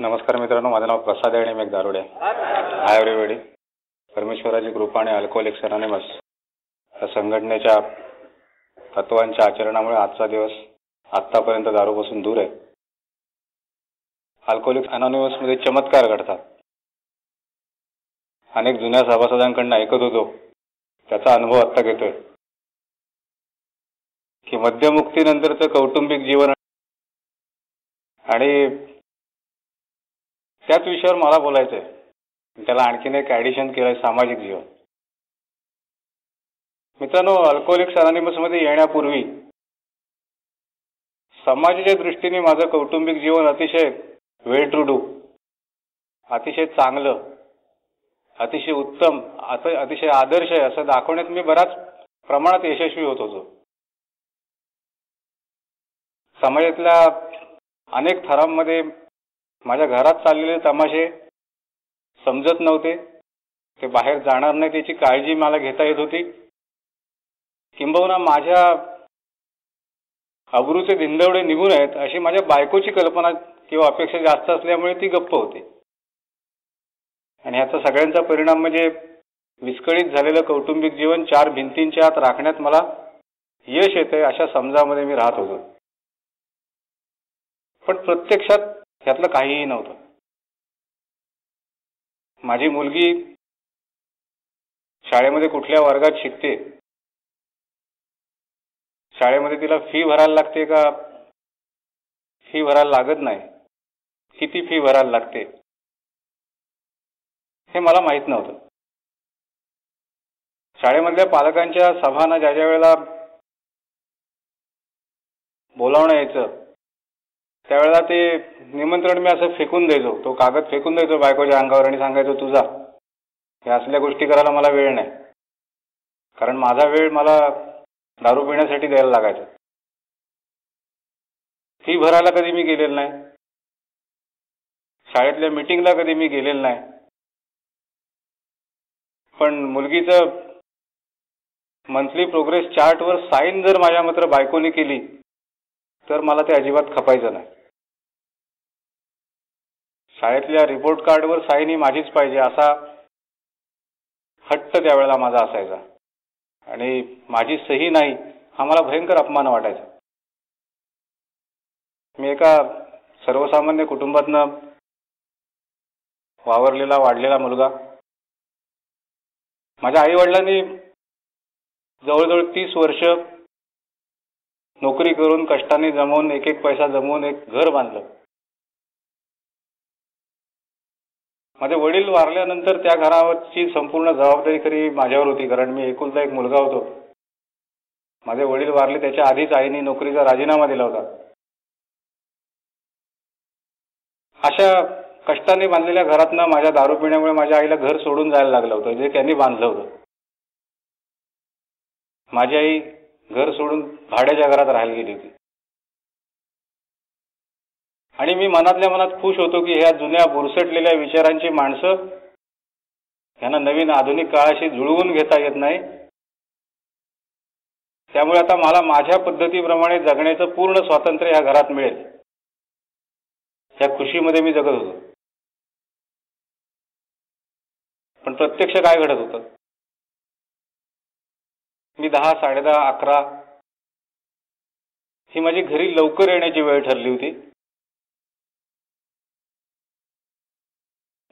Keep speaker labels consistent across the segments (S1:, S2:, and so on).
S1: नमस्कार मित्रांनो, माझं नाव प्रसाद आहे आणि मी एक दारुडे. Hi everybody. परमेश्वराची कृपा आणि अल्कोहोलिक्स अनॉनिमस या संघटनेच्या तत्वांच्या आचरणामुळे आजचा दिवस आत्तापर्यंत दारूपासून दूर आहे. अल्कोहोलिक्स अनॉनिमसमध्ये चमत्कार घडतात. अनेक जुन्या सभासदांकडून ऐकत होतो, त्याचा अनुभव आत्ता घेतोय की मद्यमुक्तीनंतरचं कौटुंबिक जीवन आणि त्याच विषयावर मला बोलायचं आहे. त्याला आणखीन एक ॲडिशन केलं आहे, सामाजिक जीवन. मित्रांनो, अल्कोहोलिक्स अनॉनिमसमध्ये येण्यापूर्वी समाजाच्या दृष्टीने माझं कौटुंबिक जीवन अतिशय वेल टू डू, अतिशय चांगलं, अतिशय उत्तम, अतिशय आदर्श आहे असं दाखवण्यात मी बऱ्याच प्रमाणात यशस्वी होत होतो. समाजातल्या अनेक थरांमध्ये माझ्या घरात चाललेले तमाशे समजत नव्हते. ते बाहेर जाणार नाही त्याची काळजी मला घेता येत होती. किंबहुना माझ्या अब्रूचे धिंदवडे निघून आहेत अशी माझ्या बायकोची कल्पना किंवा अपेक्षा जास्त असल्यामुळे ती गप्प होती. आणि ह्याचा सगळ्यांचा परिणाम म्हणजे विस्कळीत झालेलं कौटुंबिक जीवन चार भिंतींच्या आत राखण्यात मला यश येतंय अशा समजामध्ये मी राहत होतो. पण प्रत्यक्षात त्यातलं काहीही नव्हतं. माझी मुलगी शाळेमध्ये कुठल्या वर्गात शिकते, शाळेमध्ये तिला फी भरायला लागते का फी भरायला लागत नाही, किती फी भरायला लागते हे मला माहीत नव्हतं. शाळेमधल्या पालकांच्या सभांना ज्या ज्या वेळेला बोलावणं यायचं त्यावेळेला ते निमंत्रण मी असं फेकून द्यायचो. तो कागद फेकून द्यायचो बायकोच्या अंगावर आणि सांगायचो, तुझा हे असल्या गोष्टी करायला मला वेळ नाही. कारण माझा वेळ मला दारू पिण्यासाठी द्यायला लागायचा. फी भरायला कधी मी गेलेलो नाही, शाळेतल्या मीटिंगला कधी मी गेलेलो नाही. पण मुलगीचं मंथली प्रोग्रेस चार्टवर साईन जर माझ्या मात्र बायकोने केली तर मला ते अजिबात खपायचं नाही. शाळेतल्या रिपोर्ट कार्डवर साईन ही माझीच पाहिजे असा हट्ट त्यावेळेला माझा असायचा. आणि माझी सही नाही हा मला भयंकर अपमान वाटायचा. मी एका सर्वसामान्य कुटुंबातनं वावरलेला वाढलेला मुलगा. माझ्या आईवडिलांनी जवळजवळ 30 वर्ष नोकरी करून कष्टाने जमवून एक एक पैसा जमवून एक घर बांधलं. माझे वडील वारल्यानंतर त्या घरावरची संपूर्ण जबाबदारी खरी माझ्यावर होती, कारण मी एकुलता एक मुलगा होतो. माझे वडील वारले त्याच्या आधीच आईने नोकरीचा राजीनामा दिला होता. अशा कष्टाने बांधलेल्या घरातनं माझ्या दारू पिण्यामुळे माझ्या आईला घर सोडून जायला लागलं होतं, जे त्यांनी बांधलं होतं. माझी आई घर सोडून भाड्याच्या घरात राहायला गेली होती. आणि मी मनातल्या मनात खुश होतो की ह्या जुन्या बुरसटलेल्या विचारांची माणसं यांना नवीन आधुनिक काळाशी जुळवून घेता येत नाही. त्यामुळे आता मला माझ्या पद्धतीप्रमाणे जगण्याचं पूर्ण स्वातंत्र्य ह्या घरात मिळेल, या खुशीमध्ये मी जगत होतो. पण प्रत्यक्ष काय घडत होतं, मी 10, 10:30, 11 ही माझी घरी लवकर येण्याची वेळ ठरली होती.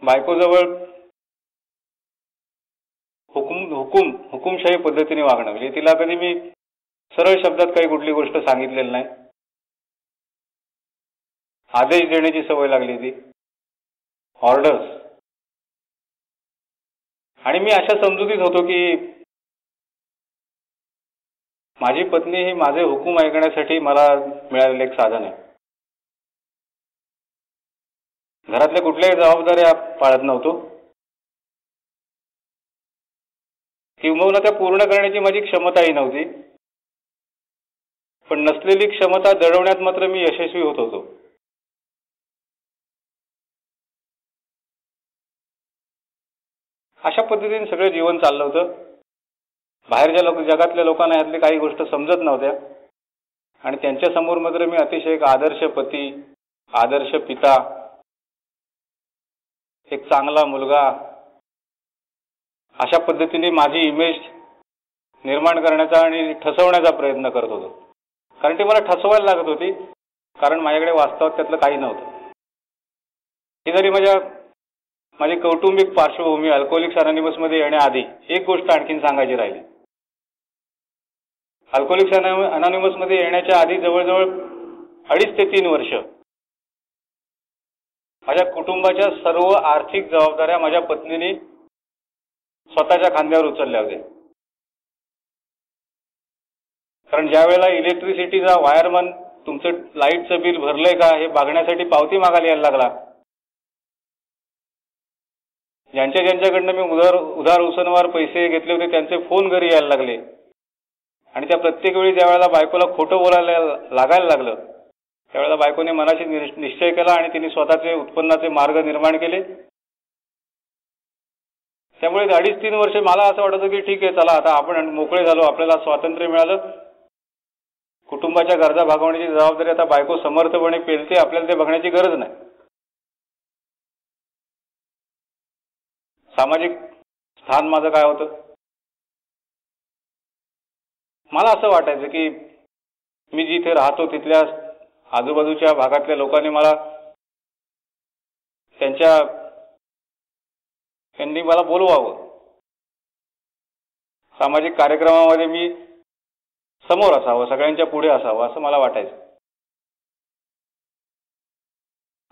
S1: बायकोजवळ हुकुमशाही पद्धतीने वागणं, म्हणजे तिला कधी मी सरळ शब्दात काही कुठली गोष्ट सांगितलेली नाही. आदेश देण्याची सवय लागली होती, ऑर्डर्स. आणि मी अशा समजुतीत होतो की माझी पत्नी ही माझे हुकूम ऐकण्यासाठी मला मिळालेले एक साधन आहे. घरातल्या कुठल्याही जबाबदाऱ्या पाळत नव्हतो, किंबहुना त्या पूर्ण करण्याची माझी क्षमताही नव्हती. पण नसलेली क्षमता दडवण्यात मात्र मी यशस्वी होत होतो. अशा पद्धतीने सगळं जीवन चाललं होतं. बाहेरच्या जगातल्या लोकांना यातली काही गोष्ट समजत नव्हत्या आणि त्यांच्यासमोर मात्र मी अतिशय एक आदर्श पती, आदर्श पिता एक चांगला मुलगा, अशा पद्धतीने माझी इमेज निर्माण करण्याचा आणि ठसवण्याचा प्रयत्न करत होतो. कारण ती मला ठसवायला लागत होती, कारण माझ्याकडे वास्तवात त्यातलं काही नव्हतं. ही जरी माझी कौटुंबिक पार्श्वभूमी अल्कोहोलिक्स अनॉनिमसमध्ये येण्याआधी एक गोष्ट आणखीन सांगायची राहिली. अल्कोहोलिक्स अनॉनिमसमध्ये येण्याच्या आधी जवळजवळ 2.5 ते 3 वर्ष माझ्या कुटुंबाच्या सर्व आर्थिक जबाबदाऱ्या माझ्या पत्नीने स्वतःच्या खांद्यावर उचलल्या होत्या. कारण ज्या वेळेला इलेक्ट्रिसिटीचा वायरमन तुमचं लाईटचं बिल भरलंय का हे बघण्यासाठी पावती मागायला यायला लागला, ज्यांच्याकडनं मी उधार उसनवार पैसे घेतले होते त्यांचे फोन घरी यायला लागले, आणि त्या प्रत्येक वेळी ज्या वेळेला बायकोला खोटं बोलायला लागायला लागलं त्यावेळेला बायकोने मनाशी निश्चय केला आणि तिने स्वतःचे उत्पन्नाचे मार्ग निर्माण केले. त्यामुळे 2.5-3 वर्ष मला असं वाटत होतं की ठीक आहे, चला आता आपण मोकळे झालो, आपल्याला स्वातंत्र्य मिळालं, कुटुंबाच्या गरजा भागवण्याची जबाबदारी आता बायको समर्थपणे पेलते, आपल्याला ते बघण्याची गरज नाही. सामाजिक स्थान माझं काय होतं, मला असं वाटायचं की मी जिथे राहतो तिथल्या आजूबाजूच्या भागातल्या लोकांनी त्यांनी मला बोलवावं, सामाजिक कार्यक्रमामध्ये मी समोर असावं, सगळ्यांच्या पुढे असावं असं मला वाटायचं.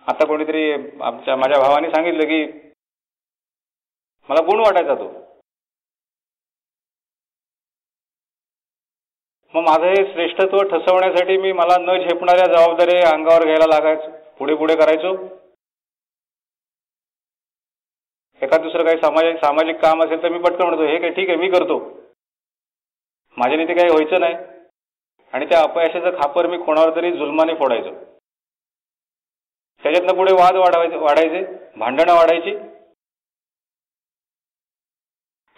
S1: आता कोणीतरी माझ्या भावाने सांगितलं की मला गुण वाटायचा तो. मग माझं हे श्रेष्ठत्व ठसवण्यासाठी मी मला न झेपणाऱ्या जबाबदाऱ्या अंगावर घ्यायला लागायचो, पुढे पुढे करायचो. एखाद दुसरं काही सामाजिक काम असेल तर मी पटकन म्हणतो हे काय ठीक आहे मी करतो, माझ्याने ते काही व्हायचं नाही, आणि त्या अपयशाचं खापर मी कोणावर तरी जुलमाने फोडायचो. त्याच्यातनं पुढे वाद वाढायचे, भांडणं वाढायची,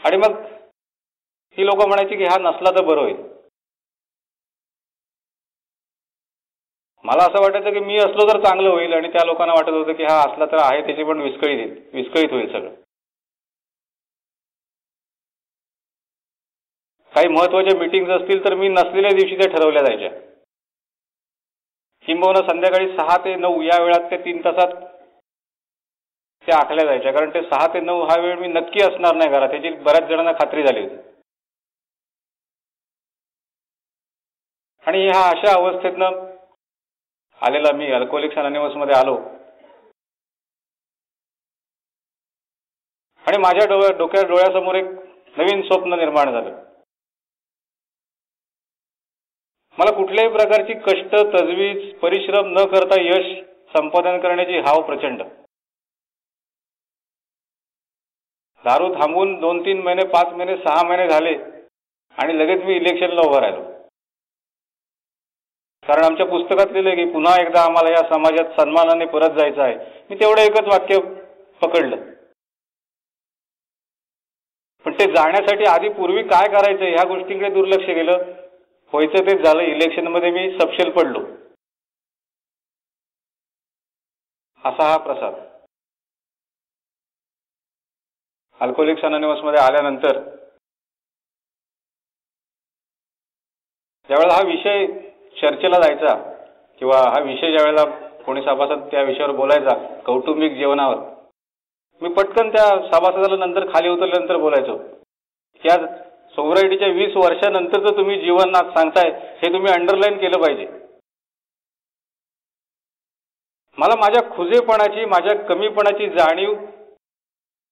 S1: आणि मग ही लोक म्हणायची की हा नसला तर बरं होईल. मला असं वाटायचं की मी असलो तर चांगलं होईल, आणि त्या लोकांना वाटत होतं की हा असला तर आहे त्याची पण विस्कळीत होईल सगळं. काही महत्वाच्या मीटिंग्स असतील तर मी नसलेल्या दिवशी त्या ठरवल्या जायच्या, किंबहुना संध्याकाळी 6 ते 9 या वेळात ते 3 तासात त्या आखल्या जायच्या, कारण ते 6 ते 9 हा वेळ मी नक्की असणार नाही घरात याची बऱ्याच जणांना खात्री झाली होती. आणि ह्या अशा अवस्थेतनं आलेला मी अल्कोहोलिक्स अनॉनिमसमध्ये आलो, आणि माझ्या डोळ्यासमोर एक नवीन स्वप्न निर्माण झालं. मला कुठल्याही प्रकारची कष्ट, तजवीज, परिश्रम न करता यश संपादन करण्याची हाव प्रचंड. दारू थांबून 2-3 महिने, 5 महिने, 6 महिने झाले आणि लगेच मी इलेक्शनला उभं राहिलो. कारण आमच्या पुस्तकात लिहिलंय की पुन्हा एकदा आम्हाला या समाजात सन्मानाने परत जायचं आहे. मी तेवढं एकच वाक्य पकडलं, पण ते जाण्यासाठी आधी पूर्वी काय करायचं ह्या गोष्टींकडे दुर्लक्ष केलं. व्हायचं तेच झालं, इलेक्शनमध्ये मी सपशेल पडलो. असा हा प्रसाद. अल्कोहोलिक्स अनॉनिमसमध्ये आल्यानंतर ज्यावेळेला हा विषय चर्चेला जायचा, किंवा हा विषय ज्यावेळेला कोणी सभासद त्या विषयावर बोलायचा, कौटुंबिक जीवनावर, मी पटकन त्या सभासदाला नंतर खाली उतरल्यानंतर बोलायचो की आज सोव्हरायटीच्या 20 वर्षानंतरचं तुम्ही जीवन आज सांगताय हे तुम्ही अंडरलाईन केलं पाहिजे. मला माझ्या खुजेपणाची, माझ्या कमीपणाची जाणीव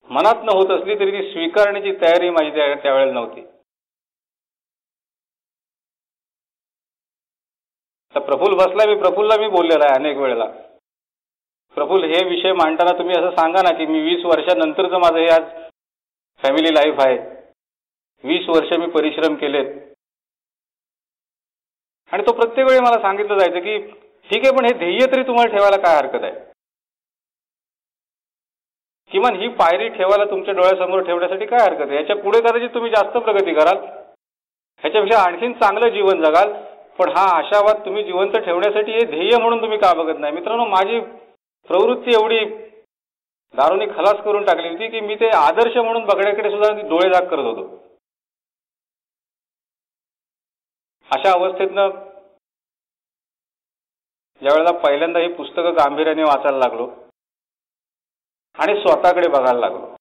S1: मनात न होत असली तरी ती स्वीकारण्याची तयारी माझी त्यावेळेला नव्हती. तर प्रफुल्लला मी बोललेला आहे अनेक वेळेला, प्रफुल्ल हे विषय मांडताना तुम्ही असं सांगा ना की मी 20 वर्षानंतरचं माझं हे आज फॅमिली लाईफ आहे, 20 वर्ष मी परिश्रम केलेत. आणि तो प्रत्येक वेळी मला सांगितलं जायचं की ठीक आहे, पण हे ध्येय तरी तुम्हाला ठेवायला काय हरकत आहे, किमान ही पायरी ठेवायला तुमच्या डोळ्यासमोर ठेवण्यासाठी काय हरकत आहे. याच्या पुढे कदाचित तुम्ही जास्त प्रगती कराल, ह्याच्यापेक्षा आणखीन चांगलं जीवन जगाल, पण हा आशावाद तुम्ही जिवंत ठेवण्यासाठी हे ध्येय म्हणून तुम्ही का बघत नाही. मित्रांनो, माझी प्रवृत्ती एवढी दारूने खलास करून टाकली होती की मी ते आदर्श म्हणून बघण्याकडे सुद्धा डोळे झाक करत होतो. अशा अवस्थेतनं ज्यावेळेला पहिल्यांदा ही पुस्तकं गांभीर्याने वाचायला लागलो आणि स्वतःकडे बघायला लागलो.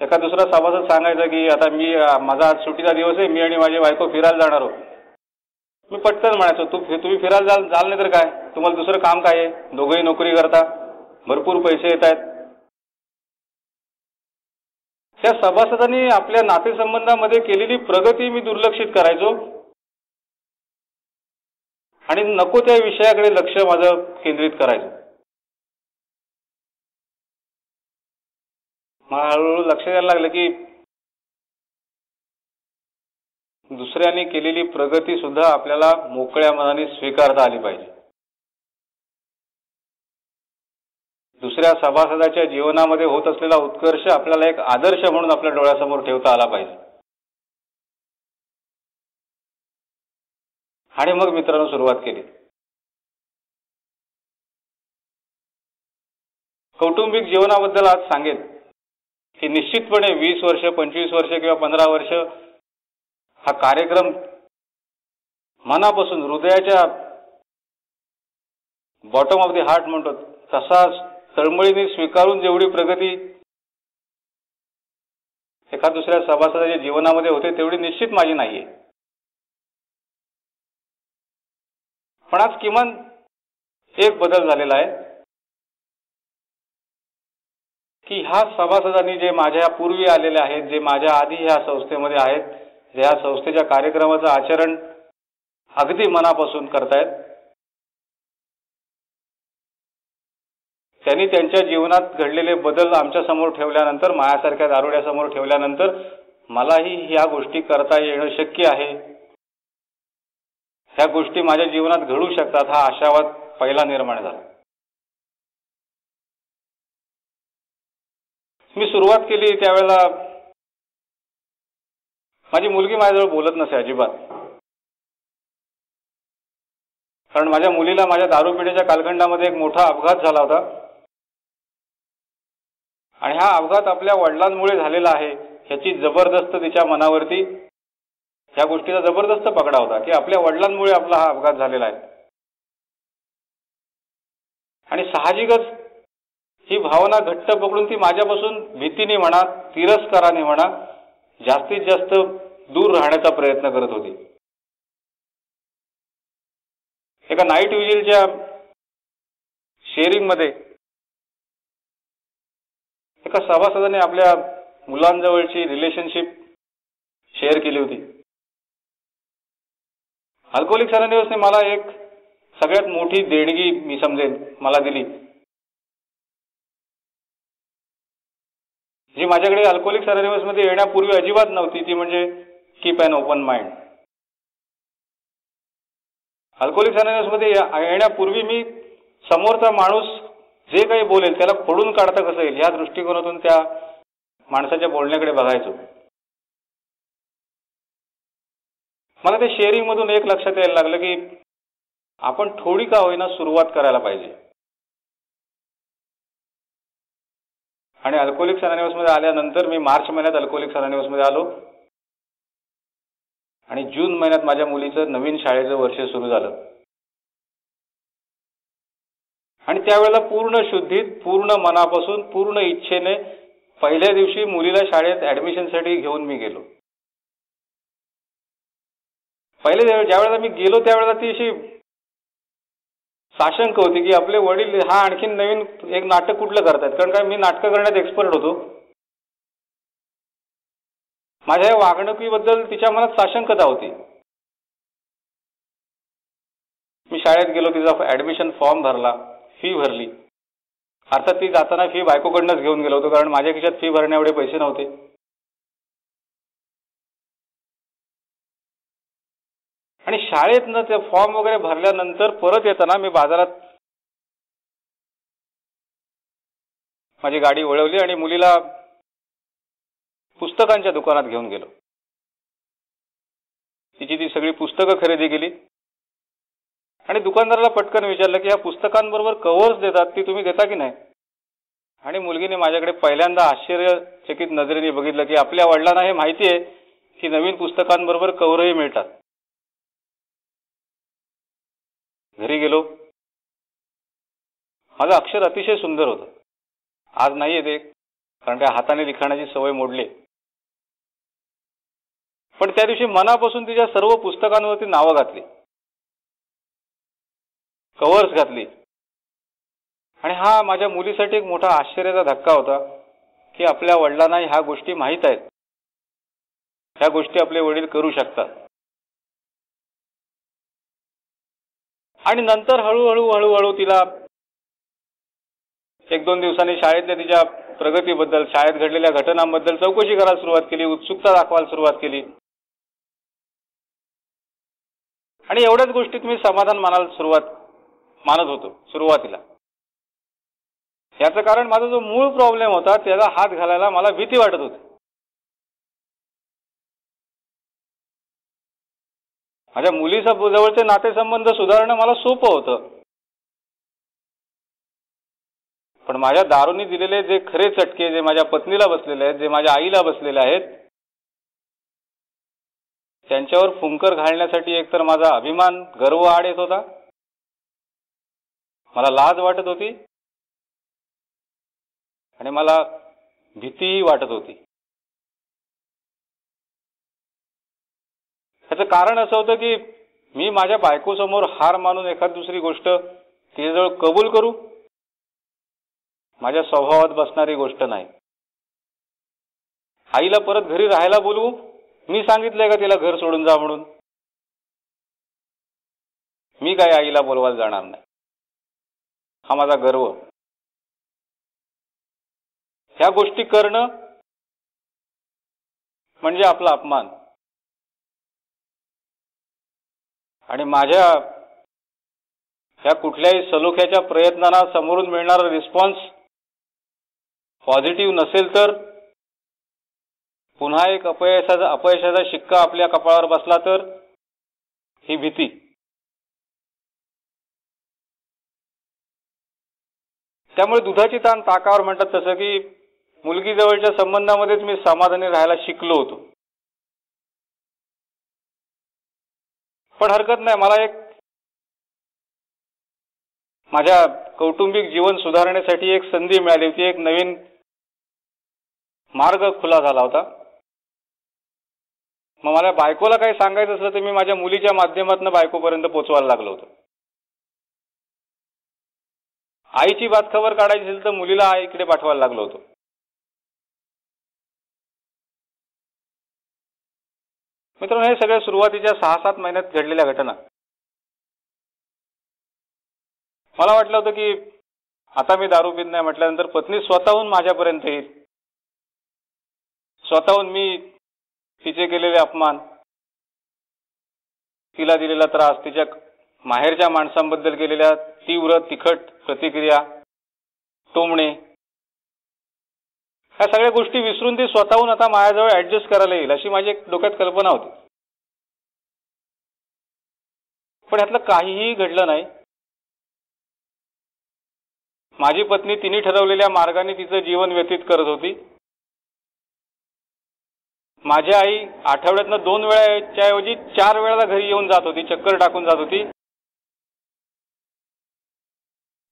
S1: एका दुसरा सभासद सांगायचा की आता माझा आज सुट्टीचा दिवस आहे, मी आणि माझी बायको फिरायला जाणार आहोत. मी पटकन म्हणायचो तुम्ही फिरायला जाल नाही तर काय, तुम्हाला दुसरं काम काय आहे, दोघंही नोकरी करता, भरपूर पैसे येत आहेत. त्या सभासदांनी आपल्या नातेसंबंधामध्ये केलेली प्रगती मी दुर्लक्षित करायचो आणि नको त्या विषयाकडे लक्ष माझं केंद्रित करायचं. मला हळूहळू लक्ष द्यायला लागलं की दुसऱ्यांनी केलेली प्रगती सुद्धा आपल्याला मोकळ्या मनाने स्वीकारता आली पाहिजे. दुसऱ्या सभासदाच्या जीवनामध्ये होत असलेला उत्कर्ष आपल्याला एक आदर्श म्हणून आपल्या डोळ्यासमोर ठेवता आला पाहिजे. आणि मग मित्रांनो सुरुवात केली. कौटुंबिक जीवनाबद्दल आज सांगेन की निश्चितपणे 20 वर्ष, 25 वर्ष किंवा 15 वर्ष हा कार्यक्रम मनापासून हृदयाच्या बॉटम ऑफ द हार्ट म्हणतो तसा तळमळीने स्वीकारून जेवढी प्रगती एका दुसऱ्या सभासदाच्या जीवनामध्ये होते तेवढी निश्चित माझी नाहीये. पण आज किमान एक बदल झालेला आहे की ह्या सभासदांनी जे माझ्या पूर्वी आलेले आहेत, जे माझ्या आधी ह्या संस्थेमध्ये आहेत, जे ह्या संस्थेच्या कार्यक्रमाचं आचरण अगदी मनापासून करतायत, त्यांनी त्यांच्या जीवनात घडलेले बदल आमच्या समोर ठेवल्यानंतर, माझ्यासारख्या दारुड्यासमोर ठेवल्यानंतर मलाही ह्या गोष्टी करता येणं शक्य आहे, ह्या गोष्टी माझ्या जीवनात घडू शकतात, हा आशावाद पहिला निर्माण झाला. मी सुरुवात केली त्यावेळेला माझी मुलगी माझ्याजवळ बोलत नसे अजिबात. कारण माझ्या मुलीला माझ्या दारू पिण्याच्या कालखंडामध्ये एक मोठा अपघात झाला होता आणि हा अपघात आपल्या वडिलांमुळे झालेला आहे ह्याची जबरदस्त तिच्या मनावरती, ह्या गोष्टीचा जबरदस्त पगडा होता की आपल्या वडिलांमुळे आपला हा अपघात झालेला आहे. आणि साहजिकच ही भावना घट्ट पकडून ती माझ्यापासून भीतीने म्हणा, तिरस्काराने म्हणा, जास्तीत जास्त दूर राहण्याचा प्रयत्न करत होती. एका नाईट विजिलच्या शेअरिंगमध्ये एका सभासदाने आपल्या मुलांजवळची रिलेशनशिप शेअर केली होती. अल्कोहोलिक्स अनोनिमसने मला एक सगळ्यात मोठी देणगी मी समजेन मला दिली, जी माझ्याकडे अल्कोहोलिक्स अनोनिमसमध्ये येण्यापूर्वी अजिबात नव्हती, ती म्हणजे कीप अन ओपन माइंड. अल्कोहोलिक्स अनोनिमसमध्ये येण्यापूर्वी मी समोरचा माणूस जे काही बोलेल त्याला खोडून काढता कसं येईल ह्या दृष्टिकोनातून त्या माणसाच्या बोलण्याकडे बघायचो. मला ते शेअरिंग मधून एक लक्षात यायला लागलं की आपण थोडी का होईना सुरुवात करायला पाहिजे. आणि अल्कोहोलिक्स अनोनिमसमध्ये आल्यानंतर मी मार्च महिन्यात अल्कोहोलिक्स अनोनिमसमध्ये आलो आणि जून महिन्यात माझ्या मुलीचं नवीन शाळेचं वर्ष सुरू झालं. आणि त्यावेळेला पूर्ण शुद्धीत, पूर्ण मनापासून, पूर्ण इच्छेने पहिल्या दिवशी मुलीला शाळेत ऍडमिशनसाठी घेऊन मी गेलो. ज्यावेळेला मी गेलो त्यावेळेला ती अशी साशंक होती की आपले वडील हा आणखीन नवीन एक नाटक कुठलं करतायत. कारण काय मी नाटकं करण्यात एक्सपर्ट होतो. माझ्या या वागणुकीबद्दल तिच्या मनात साशंकता होती. मी शाळेत गेलो, तिचा ऍडमिशन फॉर्म भरला, फी भरली. अर्थात ती जाताना फी बायकोकडनंच घेऊन गेलो होतो कारण माझ्या खिशात फी भरण्या एवढे पैसे नव्हते. आणि शाळेतनं ते फॉर्म वगैरे भरल्यानंतर परत येताना मी बाजारात माझी गाडी वळवली आणि मुलीला पुस्तकांच्या दुकानात घेऊन गेलो. तिची ती सगळी पुस्तकं खरेदी केली आणि दुकानदाराला पटकन विचारलं की या पुस्तकांबरोबर कव्हर्स देतात ती तुम्ही देता की नाही. आणि मुलगीने माझ्याकडे पहिल्यांदा आश्चर्यचकित नजरेने बघितलं की आपल्या वडिलांना हे माहिती आहे की नवीन पुस्तकांबरोबर कव्हरही मिळतात. घरी गेलो. माझं अक्षर अतिशय सुंदर होतं. आज नाहीये ते, कारण त्या हाताने लिखाणाची सवय मोडली. पण त्या दिवशी मनापासून तिच्या सर्व पुस्तकांवरती नावं घातली, कव्हर्स घातली. आणि हा माझ्या मुलीसाठी एक मोठा आश्चर्याचा धक्का होता की आपल्या वडिलांना ह्या गोष्टी माहीत आहेत, ह्या गोष्टी आपले वडील करू शकतात. आणि नंतर हळूहळू तिला 1-2 दिवसांनी शाळेतल्या तिच्या प्रगतीबद्दल, शाळेत घडलेल्या घटनांबद्दल चौकशी करायला सुरुवात केली, उत्सुकता दाखवायला सुरुवात केली. आणि एवढ्याच गोष्टीत मी समाधान मानत होतो सुरुवातीला. याचं कारण माझा जो मूळ प्रॉब्लेम होता त्याला हात घालायला मला भीती वाटत होती. माझ्या मुलीच्या जवळचे नातेसंबंध सुधारणं मला सोपं होतं, पण माझ्या दारूनी दिलेले जे खरे चटके, जे माझ्या पत्नीला बसलेले आहेत, जे माझ्या आईला बसलेले आहेत, त्यांच्यावर फुंकर घालण्यासाठी एकतर माझा अभिमान, गर्व आड येत होता, मला लाज वाटत होती आणि मला भीतीही वाटत होती. त्याचं कारण असं होतं की मी माझ्या बायकोसमोर हार मानून एखाद दुसरी गोष्ट तिच्याजवळ कबूल करू, माझ्या स्वभावात बसणारी गोष्ट नाही. आईला परत घरी राहायला बोलवू, मी सांगितलंय का तिला घर सोडून जा म्हणून? मी काय आईला बोलवायला जाणार नाही. हा माझा गर्व. ह्या गोष्टी करणं म्हणजे आपला अपमान. आणि माझ्या ह्या कुठल्याही सलोख्याच्या प्रयत्नांना समोरून मिळणारा रिस्पॉन्स पॉझिटिव्ह नसेल तर, पुन्हा एक अपयशाचा शिक्का आपल्या कपाळावर बसला तर, ही भीती. त्यामुळे दुधाची ताण ताकावर म्हणतात तसं की मुलगी जवळच्या संबंधामध्येच मी समाधानी राहायला शिकलो होतो. पण हरकत नाही, मला एक माझ्या कौटुंबिक जीवन सुधारण्यासाठी एक संधी मिळाली होती, एक नवीन मार्ग खुला झाला होता. मग मला बायकोला काही सांगायचं असलं तर मी माझ्या मुलीच्या माध्यमातून बायकोपर्यंत पोहोचवायला लागलो होतो. आईची बातखबर काढायची असेल तर मुलीला आईकडे पाठवायला लागलो होतो. मित्रांनो, हे सगळ्या सुरुवातीच्या 6-7 महिन्यात घडलेल्या घटना. मला वाटलं होतं की आता मी दारू पित नाही म्हटल्यानंतर पत्नी स्वतःहून माझ्यापर्यंत येईल, स्वतःहून मी तिचे केलेले अपमान, तिला दिलेला त्रास, तिच्या माहेरच्या माणसांबद्दल केलेल्या तीव्र तिखट प्रतिक्रिया, टोमणे, ह्या सगळ्या गोष्टी विसरून ती स्वतःहून आता माझ्याजवळ ऍडजस्ट करायला येईल अशी माझी एक डोक्यात कल्पना होती. पण यातलं काहीही घडलं नाही. माझी पत्नी तिने ठरवलेल्या मार्गाने तिचं जीवन व्यतीत करत होती. माझी आई आठवड्यातनं 2 वेळाच्या ऐवजी 4 वेळा घरी येऊन जात होती, चक्कर टाकून जात होती.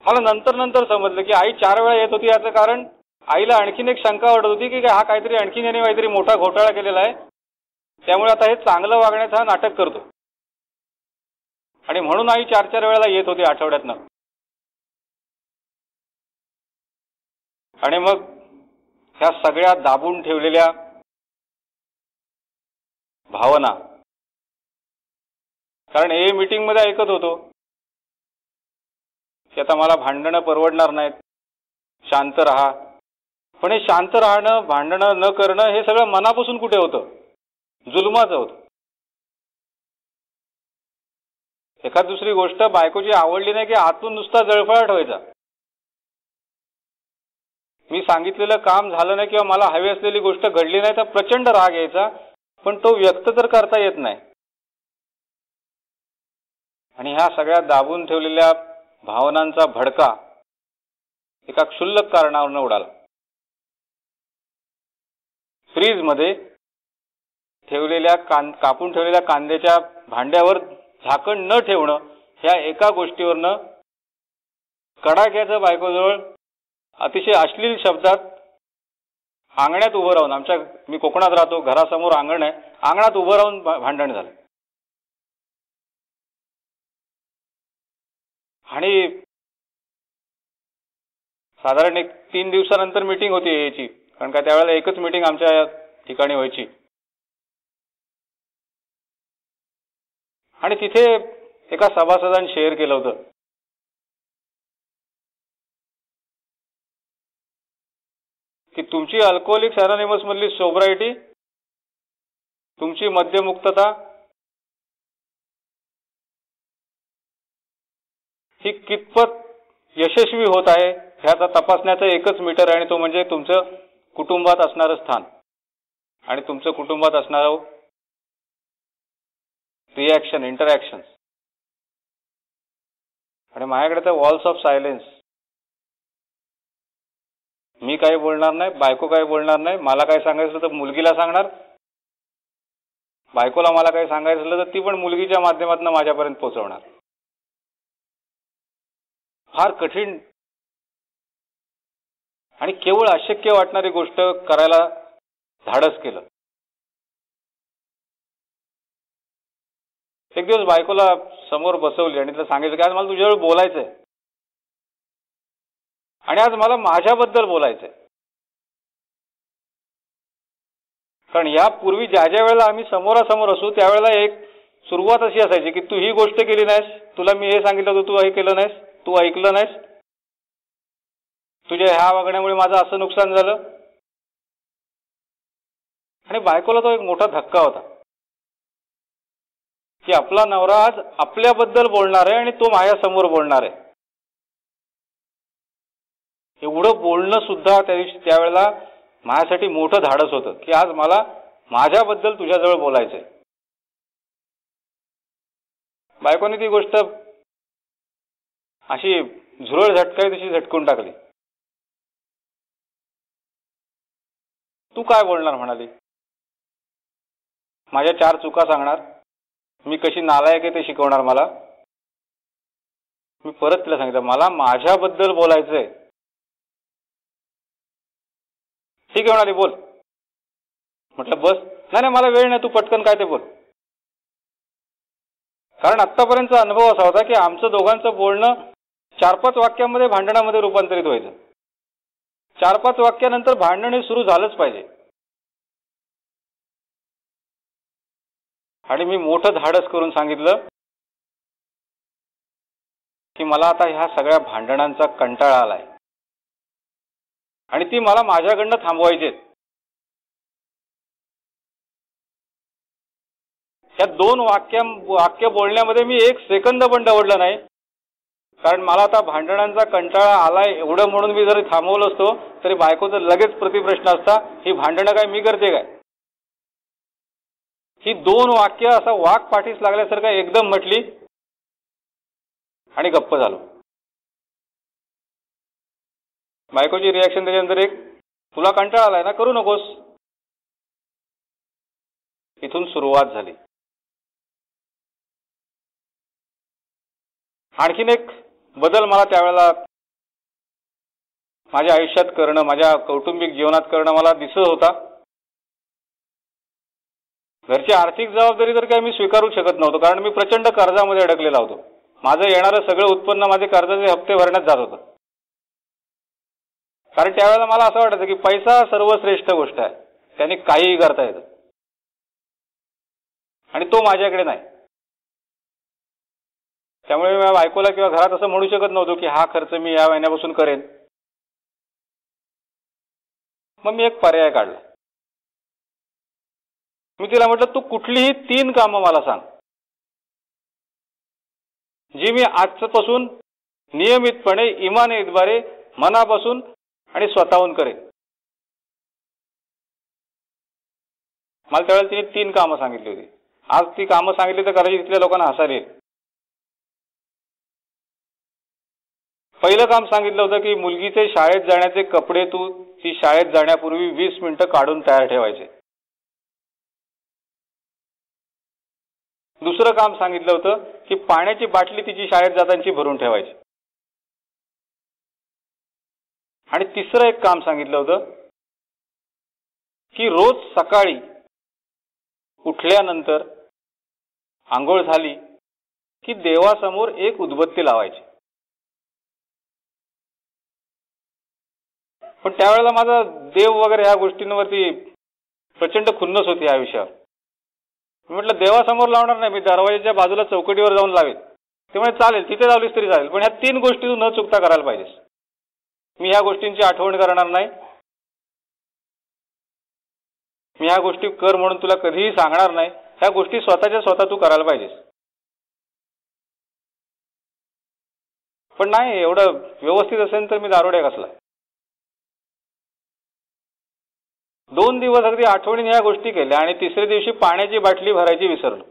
S1: मला नंतर समजलं की आई 4 वेळा येत होती याचं कारण आईला आणखीन एक शंका वाटत होती की हा काहीतरी आणखीन याने काहीतरी मोठा घोटाळा केलेला आहे, त्यामुळे आता हे चांगलं वागण्याचं हा नाटक करतो. आणि म्हणून आई 4-4 वेळेला येत होती आठवड्यातनं. आणि मग ह्या सगळ्या दाबून ठेवलेल्या भावना, कारण हे मीटिंग मध्ये ऐकत होतो की आता मला भांडणं परवडणार नाहीत, शांत राहा. पण हे शांत राहणं, भांडणं न करणं हे सगळं मनापासून कुठे होतं? जुलमाचं होतं. एखाद दुसरी गोष्ट बायकोची आवडली नाही की आतून नुसता जळफळाट व्हायचा. मी सांगितलेलं काम झालं नाही किंवा मला हवी असलेली गोष्ट घडली नाही तर प्रचंड राग यायचा, पण तो व्यक्त तर करता येत नाही. आणि ह्या सगळ्या दाबून ठेवलेल्या भावनांचा भडका एका क्षुल्लक कारणावरून उडाला. फ्रीजमध्ये ठेवलेल्या कापून ठेवलेल्या कांद्याच्या भांड्यावर झाकण न ठेवणं, ह्या एका गोष्टीवरनं कडाक्याचं बायकोजवळ अतिशय अश्लील शब्दात अंगणात उभं राहून, मी कोकणात राहतो, घरासमोर अंगण आहे, अंगणात उभं राहून भांडण झालं. आणि साधारण 3 दिवसानंतर मीटिंग होती याची, कारण का त्यावेळेला एकच मीटिंग आमच्या ठिकाणी व्हायची. आणि तिथे एका सभासदांनी शेअर केलं होतं की तुमची अल्कोहोलिक्स अनॉनिमस मधली सोब्रायटी, तुमची मद्यमुक्तता ही कितपत यशस्वी होत आहे ह्याचा तपासण्याचं एकच मीटर आहे, आणि तो म्हणजे तुमचं कुटुंबात असणारं स्थान आणि तुमचं कुटुंबात असणारं रिॲक्शन, इंटरॅक्शन. आणि माझ्याकडे तर वॉल्स ऑफ सायलेन्स. मी काही बोलणार नाही, बायको काही बोलणार नाही. मला काय सांगायचं तर मुलगीला सांगणार, बायकोला मला काही सांगायचं असलं तर ती पण मुलगीच्या माध्यमातून माझ्यापर्यंत पोहोचवणार. फार कठीण आणि केवळ अशक्य वाटणारी गोष्ट करायला धाडस केलं. एक दिवस बायकोला समोर बसवली आणि तिला सांगितलं की आज मला तुझ्याजवळ बोलायचंय आणि आज मला माझ्याबद्दल बोलायचंय. कारण यापूर्वी ज्या ज्या वेळेला आम्ही समोरासमोर असू त्यावेळेला एक सुरुवात अशी असायची की तू ही गोष्ट केली नाहीस, तुला मी हे सांगितलं होतं, तू हे केलं नाहीस, तू ऐकलं नाहीस, तुझ्या ह्या वागण्यामुळे माझं असं नुकसान झालं. आणि बायकोला तो एक मोठा धक्का होता की आपला नवरा आज आपल्याबद्दल बोलणार आहे आणि तो माझ्यासमोर बोलणार आहे. एवढं बोलणं सुद्धा त्यावेळेला माझ्यासाठी मोठं धाडस होतं की आज मला माझ्याबद्दल तुझ्याजवळ बोलायचंय. बायकोने ती गोष्ट अशी झुरळ झटकाय तशी झटकून टाकली. तू काय बोलणार म्हणाली, माझ्या 4 चुका सांगणार, मी कशी नालायक आहे ते शिकवणार मला. मी परत तिला सांगितलं मला माझ्याबद्दल बोलायचंय. ठीक आहे म्हणाली, बोल. म्हटलं बस. नाही मला वेळ नाही, तू पटकन काय ते बोल. कारण आत्तापर्यंतचा अनुभव असा होता की आमचं दोघांचं बोलणं 4-5 वाक्यांमध्ये भांडणामध्ये रूपांतरित व्हायचं. 4-5 वाक्यानंतर भांडण हे सुरू झालंच पाहिजे. आणि मी मोठं धाडस करून सांगितलं की मला आता ह्या सगळ्या भांडणांचा कंटाळा आलाय आणि ती मला माझ्याकडनं थांबवायचेत. या 2 वाक्य बोलण्यामध्ये मी 1 सेकंद पण दवडलं नाही. कारण मला आता भांडणांचा कंटाळा आलाय एवढं म्हणून मी जरी थांबवलं असतो तरी बायकोचा लगेच प्रतिप्रश्न असता, ही भांडणं काय मी करते काय. ही 2 वाक्य असा वाघ पाठीस लागल्यासारखं एकदम म्हटली आणि गप्प झालो. बायकोची रिॲक्शन त्याच्यानंतर एक, तुला कंटाळा आलाय ना, करू नकोस. इथून सुरुवात झाली. आणखीन एक बदल मला त्यावेळेला माझ्या आयुष्यात करणं, माझ्या कौटुंबिक जीवनात करणं मला दिसत होता. घरची आर्थिक जबाबदारी तर काही मी स्वीकारू शकत नव्हतो, कारण मी प्रचंड कर्जामध्ये अडकलेला होतो. माझं येणारं सगळं उत्पन्न माझे कर्जाचे हप्ते भरण्यात जात होतं. कारण त्यावेळेला मला असं वाटायचं की पैसा सर्वश्रेष्ठ गोष्ट आहे, त्याने काहीही करता येतं आणि तो माझ्याकडे नाही. त्यामुळे मी बायकोला किंवा घरात असं म्हणू शकत नव्हतो की हा खर्च मी या महिन्यापासून करेन. मग मी एक पर्याय काढला. मी तिला म्हटलं, तू कुठलीही 3 कामं मला सांग जी मी आजपासून नियमितपणे इमानीद्वारे मनापासून आणि स्वतःहून करेन. मला त्यावेळेला तिने 3 कामं सांगितली होती. आज ती कामं सांगितली तर कदाचित तिथल्या लोकांना हसायला येईल. पहिलं काम सांगितलं होतं की मुलगीचे शाळेत जाण्याचे कपडे तू ती शाळेत जाण्यापूर्वी 20 मिनिटं काढून तयार ठेवायचे. दुसरं काम सांगितलं होतं की पाण्याची बाटली तिची शाळेत जाताना भरून ठेवायची. आणि तिसरं एक काम सांगितलं होतं की रोज सकाळी उठल्यानंतर आंघोळ झाली की देवासमोर एक उदबत्ती लावायची. पण त्यावेळेला माझा देव वगैरे ह्या गोष्टींवरती प्रचंड खुन्नस होती या विषयावर. म्हटलं देवासमोर लावणार नाही, मी दरवाजाच्या बाजूला चौकटीवर जाऊन लावेल. ते म्हणजे चालेल, तिथे लावलीस तरी चालेल, पण ह्या 3 गोष्टी तू न चुकता करायला पाहिजेस. मी ह्या गोष्टींची आठवण करणार नाही, मी ह्या गोष्टी कर म्हणून तुला कधीही सांगणार नाही. ह्या गोष्टी स्वतःच्या स्वतः तू करायला पाहिजेस. पण नाही, एवढं व्यवस्थित असेल तर मी दारुड्या कसला. 2 दिवस अगदी आठवणीने ह्या गोष्टी केल्या आणि तिसऱ्या दिवशी पाण्याची बाटली भरायची विसरलो.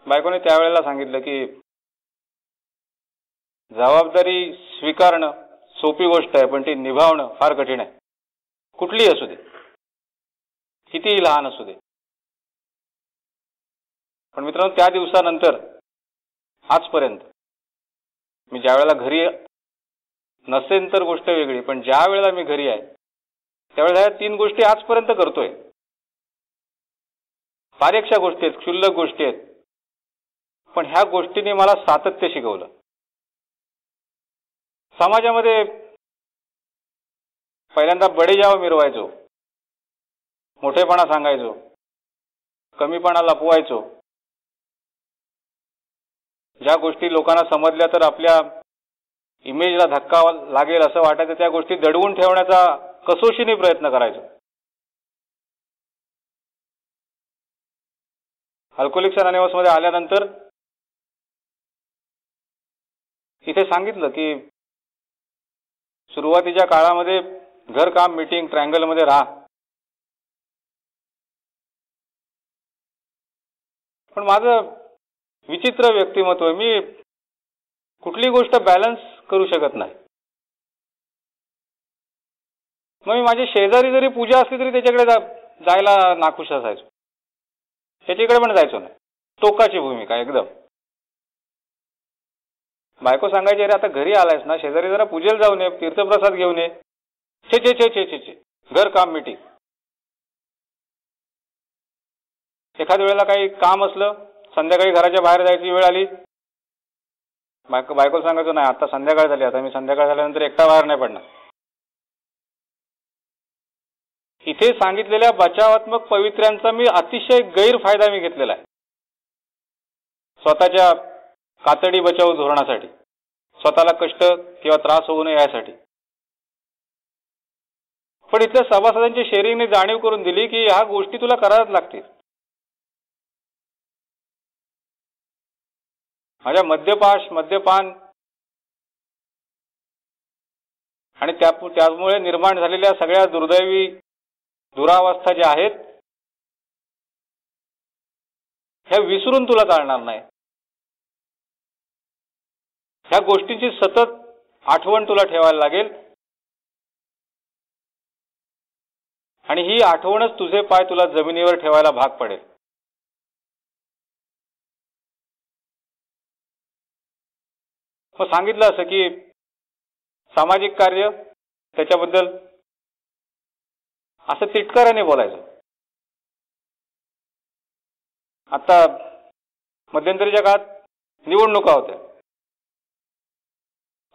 S1: बायकोने त्यावेळेला सांगितलं की जबाबदारी स्वीकारणं सोपी गोष्ट आहे, पण ती निभावणं फार कठीण आहे. कुठलीही असू दे, कितीही लहान असू दे. पण मित्रांनो, त्या दिवसानंतर आजपर्यंत मी ज्या वेळेला घरी नसेन तर गोष्ट वेगळी, पण ज्या वेळेला मी घरी आहे त्यावेळेला ह्या 3 गोष्टी आजपर्यंत करतोय. बारीकशा गोष्टी आहेत, क्षुल्लक गोष्टी आहेत, पण ह्या गोष्टींनी मला सातत्य शिकवलं. समाजामध्ये पहिल्यांदा बडेजाव मिरवायचो, मोठेपणा सांगायचो, कमीपणा लपवायचो. ज्या गोष्टी लोकांना समजल्या तर आपल्या इमेजला धक्का लागेल असं वाटायचं, त्या गोष्टी दडवून ठेवण्याचा कसोशीने प्रयत्न करायचो. अल्कोहोलिक्स अनोनिमस मध्ये आल्यानंतर इथे सांगितलं की सुरुवातीच्या काळामध्ये घरकाम, मीटिंग, ट्रायंगल मध्ये राहा. पण माझं विचित्र व्यक्तिमत्व आहे, मी कुठली गोष्ट बॅलन्स करू शकत नाही. मग मी माझ्या शेजारी जरी पूजा असली तरी त्याच्याकडे जायला नाखुश असायचो, त्याच्याकडे पण जायचो नाही. टोकाची भूमिका एकदम. बायको सांगायची, अरे आता घरी आलायस ना, शेजारी जरा पूजेला जाऊन ये, तीर्थप्रसाद घेऊन ये. छे छे छे छे छे छे, घर काम मीटिंग. एखाद्या वेळेला काही काम असलं, संध्याकाळी घराच्या बाहेर जायची वेळ आली, बायकोला सांगायचो, नाही आता संध्याकाळ झाली, आता मी संध्याकाळ झाल्यानंतर एकटा बाहेर नाही पडणार. इथे सांगितलेल्या बचावात्मक पवित्र्यांचा मी अतिशय गैरफायदा मी घेतलेला आहे स्वतःच्या कातडी बचाव धोरणासाठी, स्वतःला कष्ट किंवा त्रास होऊ नये यासाठी. पण इथल्या सभासदांची शेअरिंगने जाणीव करून दिली की ह्या गोष्टी तुला कराव्याच लागतील. माझ्या मद्यपान आणि त्यामुळे निर्माण झालेल्या सगळ्या दुर्दैवी दुरावस्था ज्या आहेत ह्या विसरून तुला चालणार नाही. ह्या गोष्टींची सतत आठवण तुला ठेवायला लागेल आणि ही आठवणच तुझे पाय तुला जमिनीवर ठेवायला भाग पडेल. मग सांगितलं असं की सामाजिक कार्य त्याच्याबद्दल असं तिटकाराने बोलायचं. आता मध्यंतरीच्या काळात निवडणुका होत्या.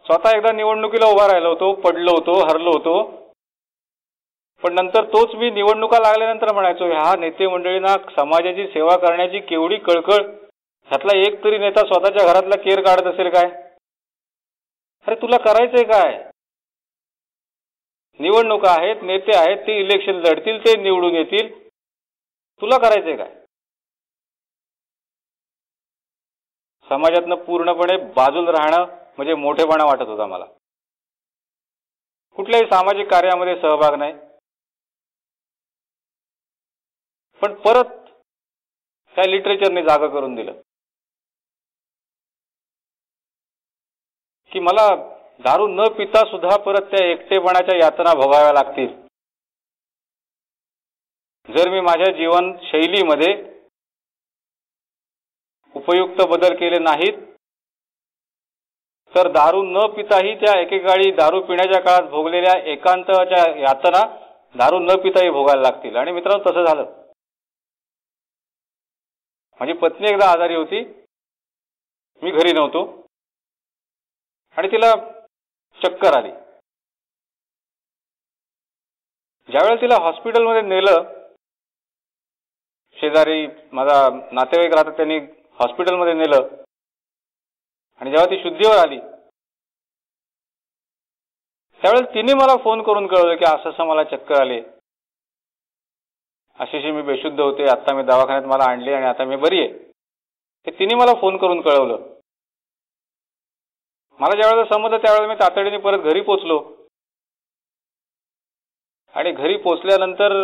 S1: स्वतः एकदा निवडणुकीला उभा राहिलो होतो, पडलो होतो, हरलो होतो. पण नंतर तोच मी निवडणुका लागल्यानंतर म्हणायचो, ह्या नेते मंडळींना समाजाची सेवा करण्याची केवढी कळकळ, ह्यातला एक तरी नेता स्वतःच्या घरातला केर काढत असेल काय? अरे तुला करायचंय काय? निवडणुका आहेत, नेते आहेत, ते इलेक्शन लढतील, ते निवडून येतील, तुला करायचंय काय? समाजातनं पूर्णपणे बाजूला राहणं म्हणजे मोठेपणा वाटत होता मला. कुठल्याही सामाजिक कार्यामध्ये सहभाग नाही. पण परत त्या लिटरेचरने जागा करून दिलं. की मला दारू न पिता सुद्धा परत त्या एकटेपणाच्या यातना भोगाव्या लागतील जर मी माझ्या जीवनशैलीमध्ये उपयुक्त बदल केले नाहीत तर दारू न पिताही त्या एकेकाळी दारू पिण्याच्या काळात भोगलेल्या एकांताच्या यातना दारू न पिताही भोगायला लागतील. आणि मित्रांनो, तसं झालं. माझी पत्नी एकदा आजारी होती, मी घरी नव्हतो आणि तिला चक्कर आली. ज्यावेळेला तिला हॉस्पिटलमध्ये नेलं, शेजारी माझा नातेवाईक राहतात, त्यांनी हॉस्पिटलमध्ये नेलं आणि जेव्हा ती शुद्धीवर आली त्यावेळेला तिने मला फोन करून कळवलं की असं असं मला चक्कर आले, अशी मी बेशुद्ध होते, आता मी दवाखान्यात मला आणले आणि आता मी बरी आहे. हे तिने मला फोन करून कळवलं. मला ज्यावेळेला समजलं त्यावेळेला मी तातडीने परत घरी पोचलो आणि घरी पोचल्यानंतर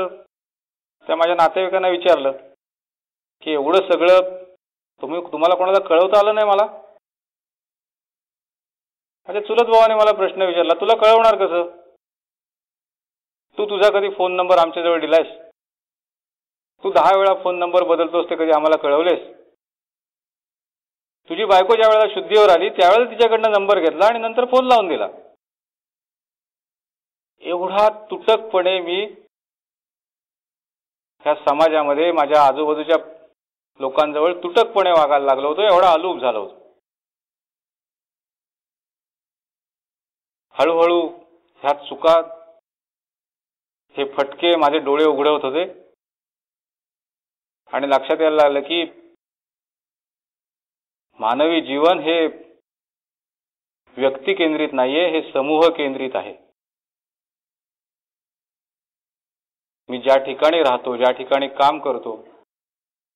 S1: त्या माझ्या नातेवाईकांना विचारलं की एवढं सगळं तुम्हाला कोणाला कळवता आलं नाही मला. माझ्या चुलत भावाने मला प्रश्न विचारला, तुला कळवणार कसं? तू तुझा कधी फोन नंबर आमच्याजवळ दिलायस? तू 10 वेळा फोन नंबर बदलतोस, ते कधी आम्हाला कळवलेस? तुझी बायको ज्या वेळेला शुद्धीवर आली त्यावेळेला तिच्याकडनं नंबर घेतला आणि नंतर फोन लावून दिला. एवढा तुटकपणे मी ह्या समाजामध्ये माझ्या आजूबाजूच्या लोकांजवळ तुटकपणे वागायला लागलो होतो, एवढा अलूप झालो होतो. हळूहळू ह्या चुका, हे फटके माझे डोळे उघडवत होते आणि लक्षात यायला लागलं की मानवी जीवन हे व्यक्ती केंद्रित नाहीये, हे समूह केंद्रित आहे. मी ज्या ठिकाणी राहतो, ज्या ठिकाणी काम करतो,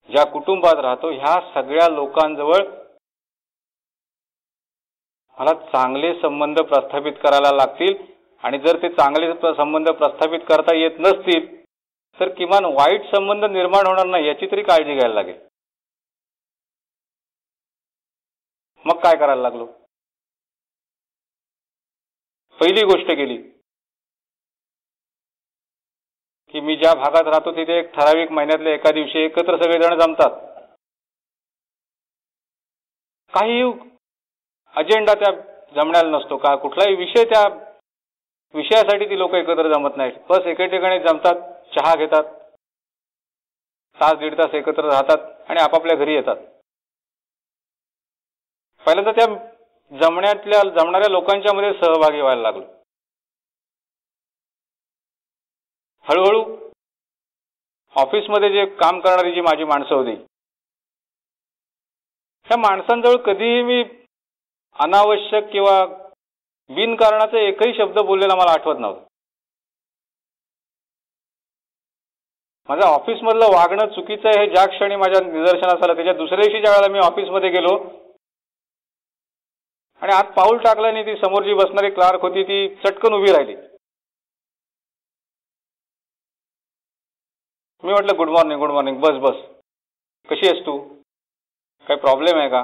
S1: ज्या कुटुंबात राहतो, ह्या सगळ्या लोकांजवळ मला चांगले संबंध प्रस्थापित करायला लागतील आणि जर ते चांगले संबंध प्रस्थापित करता येत नसतील तर किमान वाईट संबंध निर्माण होणार नाही याची तरी काळजी घ्यायला लागेल. मग काय करायला लागलो? पहिली गोष्ट केली की मी ज्या भागात राहतो तिथे एक ठराविक महिन्यातल्या एका दिवशी एकत्र सगळेजण जमतात. काही अजेंडा त्या जमण्याला नसतो, का कुठलाही विषय, त्या विषयासाठी ती लोक एकत्र जमत नाहीत. बस एके ठिकाणी जमतात, चहा घेतात, तास दीड तास एकत्र राहतात आणि आपापल्या घरी येतात. पहिल्यांदा त्या जमणाऱ्या लोकांच्या मध्ये सहभागी व्हायला लागलो. हळूहळू ऑफिसमध्ये जे काम करणारी जी माझी माणसं होती, त्या माणसांजवळ कधीही मी अनावश्यक किंवा बिनकारणाचा एकही शब्द बोललेला मला आठवत नव्हता. माझ्या ऑफिसमधलं वागणं चुकीचं आहे हे ज्या क्षणी माझ्या निदर्शनास आलं, त्याच्या दुसऱ्या दिवशी ज्या वेळेला मी ऑफिसमध्ये गेलो आणि आत पाऊल टाकलं आणि ती समोर जी बसणारी क्लार्क होती ती चटकन उभी राहिली. मी म्हटलं, गुड मॉर्निंग, गुड मॉर्निंग, बस बस, कशी आहेस तू, काही प्रॉब्लेम आहे का?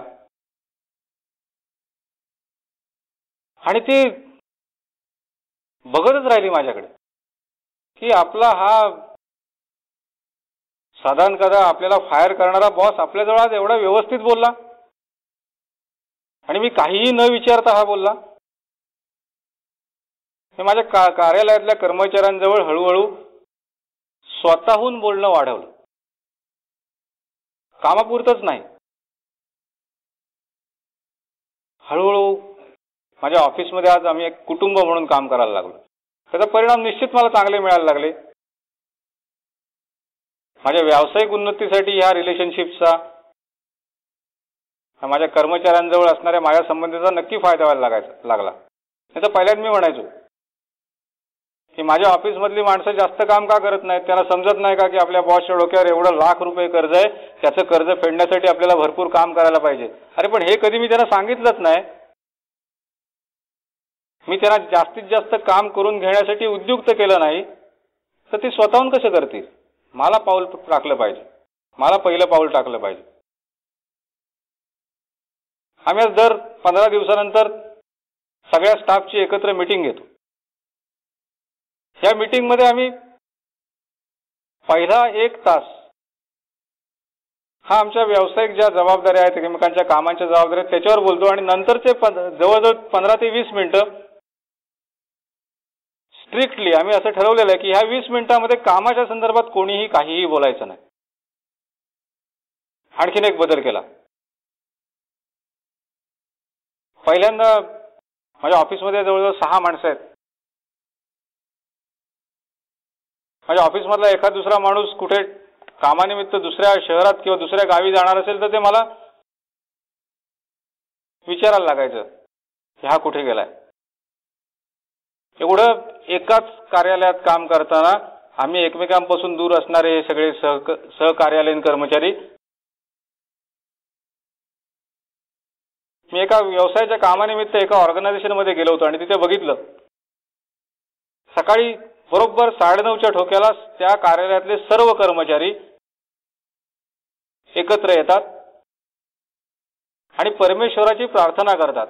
S1: आणि ती बघतच राहिली माझ्याकडे की आपला हा साधारण कदा आपल्याला फायर करणारा बॉस आपल्याजवळ आज एवढा व्यवस्थित बोलला आणि मी काहीही न विचारता हा बोलला. हे माझ्या कार्यालयातल्या कर्मचाऱ्यांजवळ हळूहळू स्वतःहून बोलणं वाढवलं, कामापुरतच नाही. हळूहळू माझ्या ऑफिसमध्ये आज आम्ही एक कुटुंब म्हणून काम करायला लागलो. त्याचा परिणाम निश्चित मला चांगले मिळायला लागले. माझ्या व्यावसायिक उन्नतीसाठी ह्या रिलेशनशिपचा, माझ्या कर्मचाऱ्यांजवळ असणाऱ्या माझ्या संबंधीचा नक्की फायदा व्हायला लागला. नाही तर पहिल्यांदा मी म्हणायचो की माझ्या ऑफिसमधली माणसं जास्त काम का करत नाहीत, त्यांना समजत नाही का की आपल्या बॉसच्या डोक्यावर एवढं लाख रुपये कर्ज आहे, त्याचं कर्ज फेडण्यासाठी आपल्याला भरपूर काम करायला पाहिजे. अरे पण हे कधी मी त्यांना सांगितलंच नाही. मी त्यांना जास्तीत जास्त काम करून घेण्यासाठी उद्युक्त केलं नाही तर ते स्वतःहून कसं करतील? मला पाऊल टाकलं पाहिजे, मला पहिलं पाऊल टाकलं पाहिजे. आम्ही दर 15 दिवसानंतर सगळ्या स्टाफची एकत्र मीटिंग घेतो. या मीटिंगमध्ये आम्ही पहिला 1 तास हा आमच्या व्यावसायिक ज्या जबाबदाऱ्या आहेत, एकमेकांच्या कामांच्या जबाबदाऱ्या आहेत त्याच्यावर बोलतो आणि नंतरचे जवळजवळ 15 ते 20 मिनिटं स्ट्रिक्टली आम्ही असं ठरवलेलं आहे की ह्या 20 मिनिटांमध्ये कामाच्या संदर्भात कोणीही काहीही बोलायचं नाही. आणखीन एक बदल केला. पहिल्यांदा माझ्या ऑफिसमध्ये जवळजवळ 6 माणसं आहेत. माझ्या ऑफिसमधला एखाद दुसरा माणूस कुठे कामानिमित्त दुसऱ्या शहरात किंवा दुसऱ्या गावी जाणार असेल तर ते मला विचारायला लागायचं की हा कुठे गेलाय. एवढं एकाच कार्यालयात काम करताना आम्ही एकमेकांपासून दूर असणारे हे सगळे सहकार्यालयीन कर्मचारी, मी एका व्यवसायाच्या कामानिमित्त एका ऑर्गनायझेशनमध्ये गेलो होतो आणि तिथे बघितलं सकाळी बरोबर 9:30च्या ठोक्याला त्या कार्यालयातले सर्व कर्मचारी एकत्र येतात आणि परमेश्वराची प्रार्थना करतात.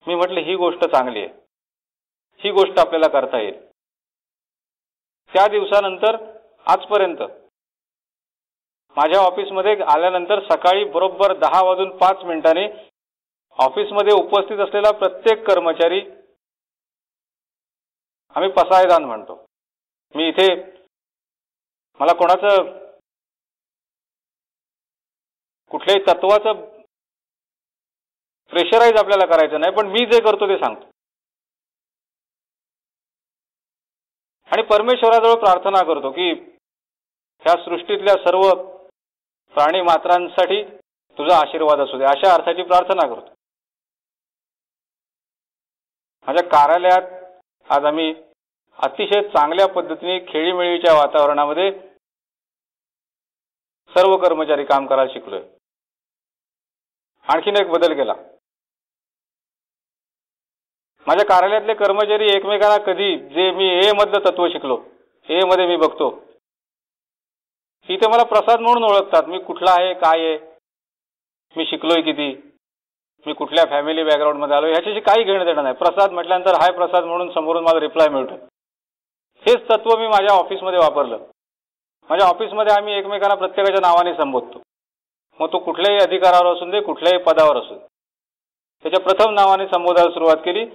S1: मी म्हटलं ही गोष्ट चांगली आहे, ही गोष्ट आपल्याला करता येईल. त्या दिवसानंतर आजपर्यंत माझ्या ऑफिसमध्ये आल्यानंतर सकाळी बरोबर 10:05 ऑफिसमध्ये उपस्थित असलेला प्रत्येक कर्मचारी आम्ही पसायदान म्हणतो. मी इथे मला कोणाचं कुठल्याही तत्वाचं प्रेशराईज आपल्याला करायचं नाही, पण मी जे करतो ते सांगतो. आणि परमेश्वराजवळ प्रार्थना करतो की ह्या सृष्टीतल्या सर्व प्राणी मात्रांसाठी तुझा आशीर्वाद असू दे, अशा अर्थाची प्रार्थना करतो. माझ्या कार्यालयात आज आम्ही अतिशय चांगल्या पद्धतीने खेळीमेळीच्या वातावरणामध्ये सर्व कर्मचारी काम करायला शिकलोय. आणखीन एक बदल केला. माझ्या कार्यालयातले कर्मचारी एकमेकांना कधी जे मी ए मधलं तत्व शिकलो, ए मध्ये मी बघतो इथे मला प्रसाद म्हणून ओळखतात. मी कुठला आहे, काय आहे, मी शिकलोय किती, मी कुठल्या फॅमिली बॅकग्राऊंड मध्ये आलो ह्याच्याशी काही घेणं देणं नाही. प्रसाद म्हटल्यानंतर हाय प्रसाद म्हणून समोरून मला रिप्लाय मिळतो. हेच तत्व मी माझ्या ऑफिसमध्ये वापरलं. माझ्या ऑफिसमध्ये आम्ही एकमेकांना प्रत्येकाच्या नावाने संबोधतो. मग तो कुठल्याही अधिकारावर असू दे, कुठल्याही पदावर असू दे, त्याच्या प्रथम नावाने संबोधायला सुरुवात केली.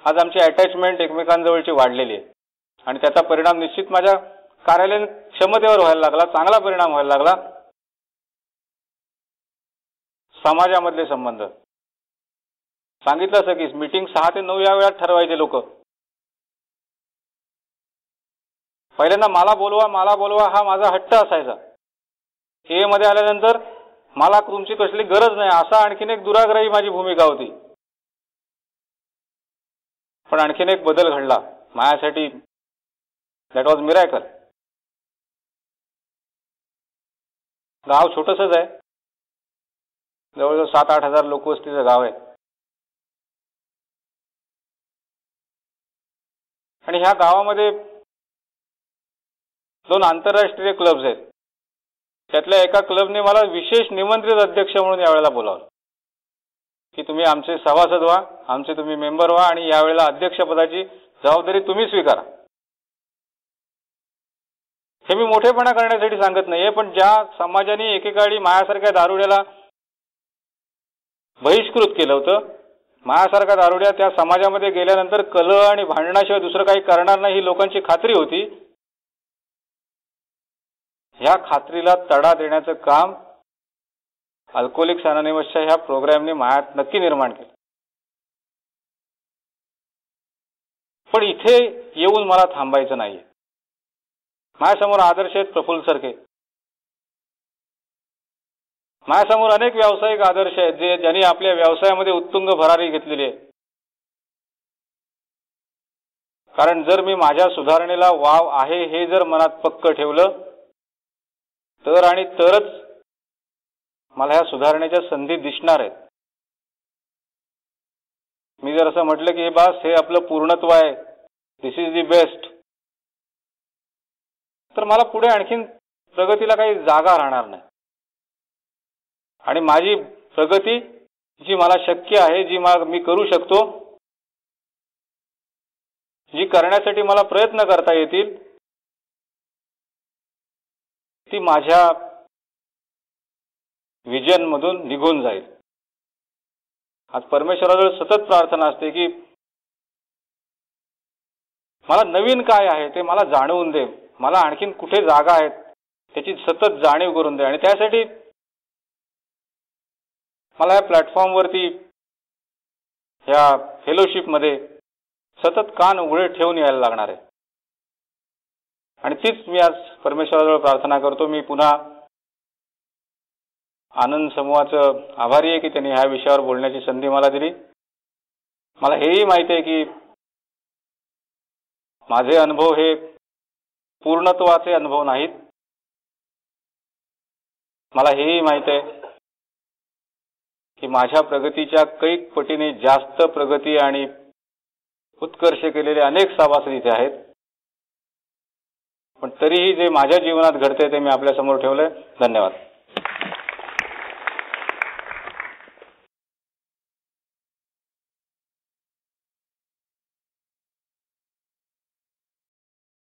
S1: आज आमची अटॅचमेंट एकमेकांजवळची वाढलेली आहे आणि त्याचा परिणाम निश्चित माझ्या कार्यालयीन क्षमतेवर व्हायला लागला, चांगला परिणाम व्हायला लागला. समाजामधले संबंध सांगितलं असं की मीटिंग 6 ते 9 या वेळात ठरवायचे लोक. पहिल्यांदा मला बोलवा हा माझा हट्ट असायचा. ए मध्ये आल्यानंतर मला तुमची कसली गरज नाही असा आणखीन एक दुराग्रही माझी भूमिका होती. पण आणखीन एक बदल घडला माझ्यासाठी, दॅट वॉज मिरॅकल. गाव छोटंसंच आहे, जवळजवळ 7-8 हजार लोकवस्तीचं गाव आहे. आणि ह्या गावामध्ये 2 आंतरराष्ट्रीय क्लब्स आहेत. त्यातल्या एका क्लबने मला विशेष निमंत्रित अध्यक्ष म्हणून यावेळेला बोलावलं की तुम्ही आमचे सभासद व्हा, आमचे तुम्ही मेंबर व्हा आणि यावेळेला अध्यक्षपदाची जबाबदारी तुम्ही स्वीकारा. हे मी मोठेपणा करण्यासाठी सांगत नाहीये, पण ज्या समाजाने एकेकाळी माझ्यासारख्या दारुड्याला बहिष्कृत केलं होतं, माझ्यासारखा दारुड्या त्या समाजामध्ये गेल्यानंतर कलह आणि भांडणाशिवाय दुसरं काही करणार नाही ही लोकांची खात्री होती. ह्या खात्रीला तडा देण्याचं काम अल्कोहोलिक्स अनोनिमसच्या ह्या प्रोग्रामने माझ्यात नक्की निर्माण केलं. पण इथे येऊन मला थांबायचं नाहीये. माझ्यासमोर आदर्श आहेत प्रफुल्ल सरके. माझ्यासमोर अनेक व्यावसायिक आदर्श आहेत ज्यांनी आपल्या व्यवसायामध्ये उत्तुंग भरारी घेतलेली आहे. कारण जर मी माझ्या सुधारणेला वाव आहे हे जर मनात पक्क ठेवलं तर आणि तरच मला ह्या सुधारणेच्या संधी दिसणार आहेत. मी जर असं म्हटलं की हे बास हे आपलं पूर्णत्व आहे, दिस इज दी बेस्ट, तर मला पुढे आणखीन प्रगतीला काही जागा राहणार नाही. आणि माझी प्रगती जी मला शक्य आहे, जी मी करू शकतो, जी करण्यासाठी मला प्रयत्न करता येतील, ती माझ्या विजन मधून निघून जाईल. आज परमेश्वराजवळ सतत प्रार्थना असते की मला नवीन काय आहे ते मला जाणवून दे, मला आणखीन कुठे जागा आहेत त्याची सतत जाणीव करून दे. आणि त्यासाठी मला या प्लॅटफॉर्मवरती, या फेलोशिपमध्ये सतत कान उघडे ठेवून यायला लागणार आहे. आणि तीच मी आज परमेश्वराजवळ प्रार्थना करतो. मी पुन्हा आनंद समूहाचं आभारी आहे की त्यांनी ह्या विषयावर बोलण्याची संधी मला दिली. मला हेही माहिती आहे की माझे अनुभव हे पूर्णत्वाचे अनुभव नाहीत. मला हेही माहिती आहे की माझ्या प्रगतीच्या कैक पटीने जास्त प्रगती आणि उत्कर्ष केलेले अनेक सभासद इथे आहेत. पण तरीही जे माझ्या जीवनात घडते ते मी आपल्या समोर ठेवलंय. धन्यवाद.